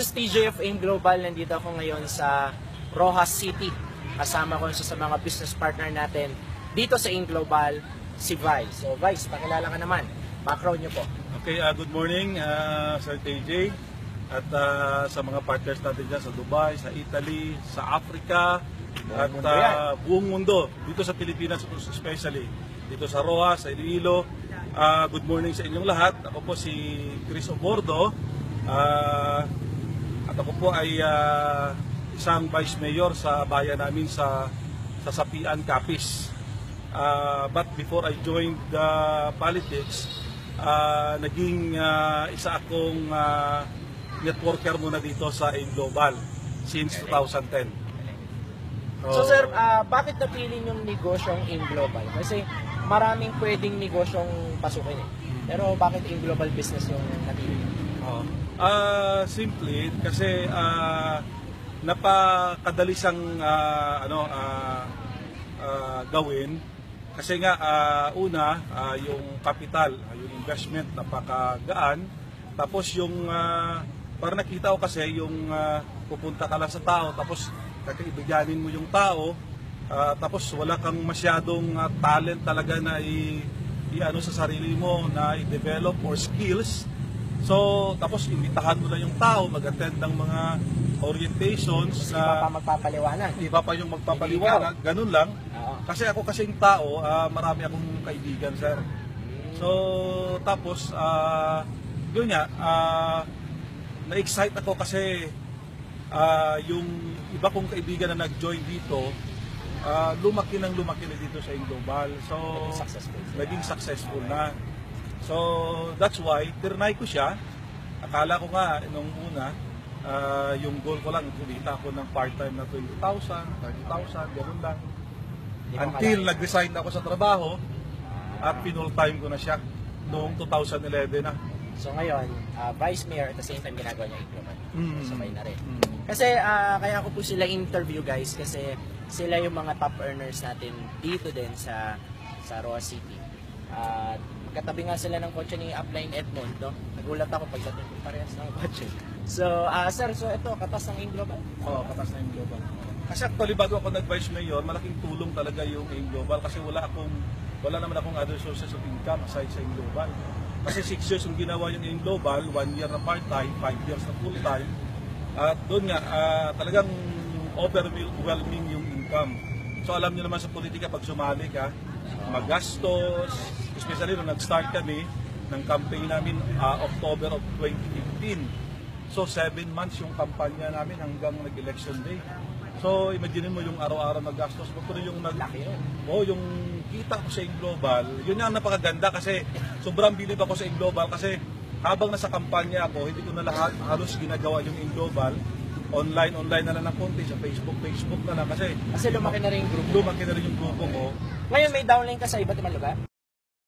this is TJ of AIM Global. Nandito ako ngayon sa Roxas City. Kasama ko sa mga business partner natin dito sa AIM Global, si Vice. So Vice, pakilala ka naman. Background nyo po. Okay, good morning Sir TJ. At sa mga partners natin dyan sa Dubai, sa Italy, sa Africa, at buong mundo. Dito sa Pilipinas especially. Dito sa Roxas, sa Iloilo. Good morning sa inyong lahat. Ako po si Chris Obordo. At ako po ay isang Vice Mayor sa bayan namin sa Sapian, Capiz. But before I joined politics, naging isa akong networker muna dito sa AIM Global since 2010. So sir, bakit napili yung negosyong AIM Global? Kasi maraming pwedeng negosyong pasukin eh. Pero bakit AIM Global Business yung napili? Simply kasi napakadali siyang gawin kasi nga una yung capital, yung investment napakagaan, tapos yung para nakita ko kasi yung pupunta ka lang sa tao tapos kakaibiganin mo yung tao, tapos wala kang masyadong talent talaga na i-ano sa sarili mo na i-develop or skills. So, tapos imbitahan mo lang yung tao, mag-attend ng mga orientations na iba pa magpapaliwanag. Iba pa yung magpapaliwanag, ganun lang. Kasi ako kasing tao, marami akong kaibigan, sir. So, tapos, yun nga, na-excite ako kasi yung iba kong kaibigan na nag-join dito, lumaki na dito sa AIM Global. So, naging successful na. So, that's why, tinry ko siya. Akala ko nga, nung una, yung goal ko lang, kumita ako ng part-time na 20,000, 30,000, gano'n lang. Until nag-resign ako sa trabaho, at full-time ko na siya noong 2011 na. So ngayon, Vice Mayor at the same time ginagawa niya AIM Global. Sabay na rin. Kasi kaya ko po sila interview guys, kasi sila yung mga top earners natin dito din sa Roxas City. Katabi nga sila ng kotse ni Upline Edmond, no? Nagulat ako pagdating ko parehas ng kotse. So, sir, so ito, katas ng AIM Global? Oo, katas ng AIM Global. Kasi actually, bago ako nag-Vice Mayor, malaking tulong talaga yung AIM Global kasi wala naman akong other sources of income aside sa AIM Global. Kasi 6 years yung ginawa yung AIM Global, 1 year na part-time, 5 years na full-time. At doon nga, talagang overwhelming yung income. So alam niyo naman sa politika, pag sumali ka, magastos, especially nung nag-start kami ng campaign namin October of 2015. So 7 months yung kampanya namin hanggang nag-election day. So imagine mo yung araw-araw na gastos. Pero yung yung kita ko sa AIM Global, yun ang napakaganda kasi sobrang bilib ako sa AIM Global kasi habang nasa kampanya ako, hindi ko na lahat halos ginagawa yung AIM Global. Online na lang ng konti, sa Facebook na lang kasi lumaki na rin yung grupo. Lumaki na rin yung grupo ko. Ngayon may downline ka sa iba't ibang lugar?